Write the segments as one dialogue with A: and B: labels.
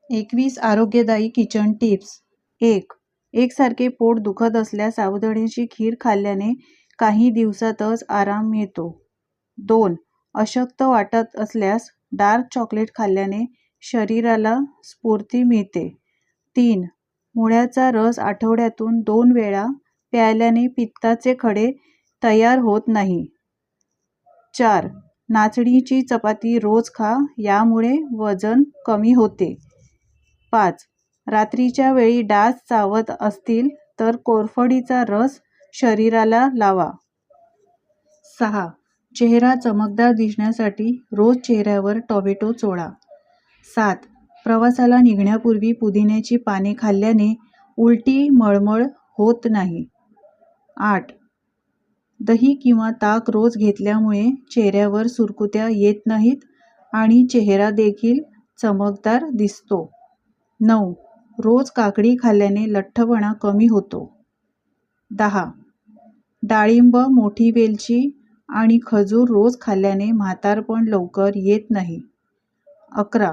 A: 21 आरोग्यदायी kitchen tips. 1. एकसारखे पोट दुखत असल्यास साबुदाण्याची खीर खाल्ल्याने काही दिवसातच आराम मिळतो. 2. अशक्त वाटत असल्यास डार्क चॉकलेट खाल्ल्याने शरीराला स्फूर्ती मिळते. 3. मुळ्याचा रस आठवड्यातून 2 वेळा प्यायल्याने पित्ताचे खडे तयार होत नाही. 4. नाचणीची चपाती रोज खा, यामुळे वजन कमी होते. 5. रात्रीच्या वेळी डास चावत असतील तर कोरफडीचा रस शरीराला लावा. 6. चेहरा चमकदार दिसण्यासाठी रोज चेहऱ्यावर टोमॅटो चोळा. 7. प्रवासाला निघण्यापूर्वी पुदिन्याची पाने खाल्ल्याने उलटी मळमळ होत नाही. 8. दही किंवा ताक रोज घेतल्यामुळे चेहऱ्यावर सुरकुत्या येत नाहीत आणि चेहरा देखील चमकदार दिसतो. 9. रोज काकडी खाल्ल्याने लठ्ठपणा कमी होतो. 10. डाळिंब, मोठी वेलची आणि खजूर रोज खाल्ल्याने म्हातारपण लवकर येत नाही. 11.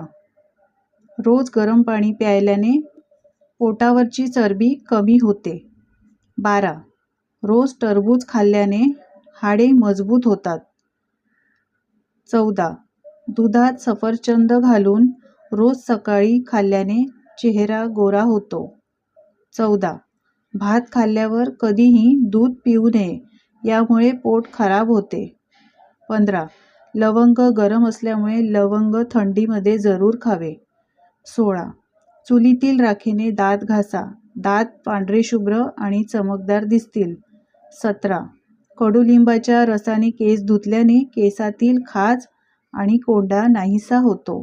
A: रोज गरम पाणी प्यायल्याने पोटावरची चरबी कमी होते. 12. रोज टरबूज खाल्ल्याने हाडे मजबूत होतात. 14. दुधात सफरचंद घालून रोज सकाळी खाल्ल्याने चेहरा गोरा होतो. 14. भात खाल्ल्यावर कधीही दूध पिऊ नये, यामुळे पोट खराब होते. 15. लवंग गरम असल्यामुळे लवंग थंडीमध्ये जरूर खावे. 16. चुलीतील राखेने दात घासा, दात पांढरेशुभ्र आणि चमकदार दिसतील. 17. कडुलिंबाच्या रसाने केस धुतल्याने केसातील खाज आणि कोंडा नाहीसा होतो.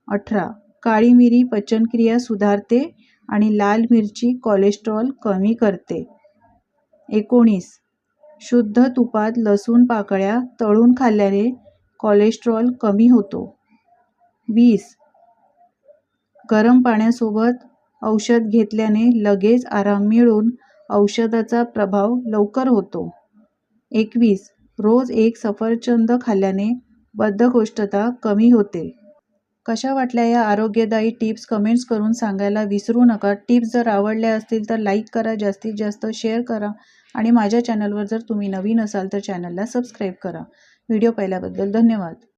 A: 18. काळी मिरी पचनक्रिया सुधारते आणि लाल मिरची कोलेस्ट्रॉल कमी करते. 19. शुद्ध तुपात लसूण पाकळ्या तळून खाल्ल्याने कोलेस्ट्रॉल कमी होतो. 20. गरम पाण्यासोबत औषध घेतल्याने लगेच आराम मिळून औषधाचा प्रभाव लवकर होतो. 21. रोज एक सफरचंद खाल्ल्याने बद्धकोष्ठता कमी होते. कशा वाटल्या या आरोग्यदायी टिप्स कमेंट्स करून सांगायला विसरू नका. टिप्स जर आवडल्या असतील तर लाईक करा, जास्तीत जास्त शेअर करा आणि माझ्या चॅनलवर जर तुम्ही नवीन असाल तर चॅनलला सबस्क्राईब करा. व्हिडिओ पाहिल्याबद्दल धन्यवाद.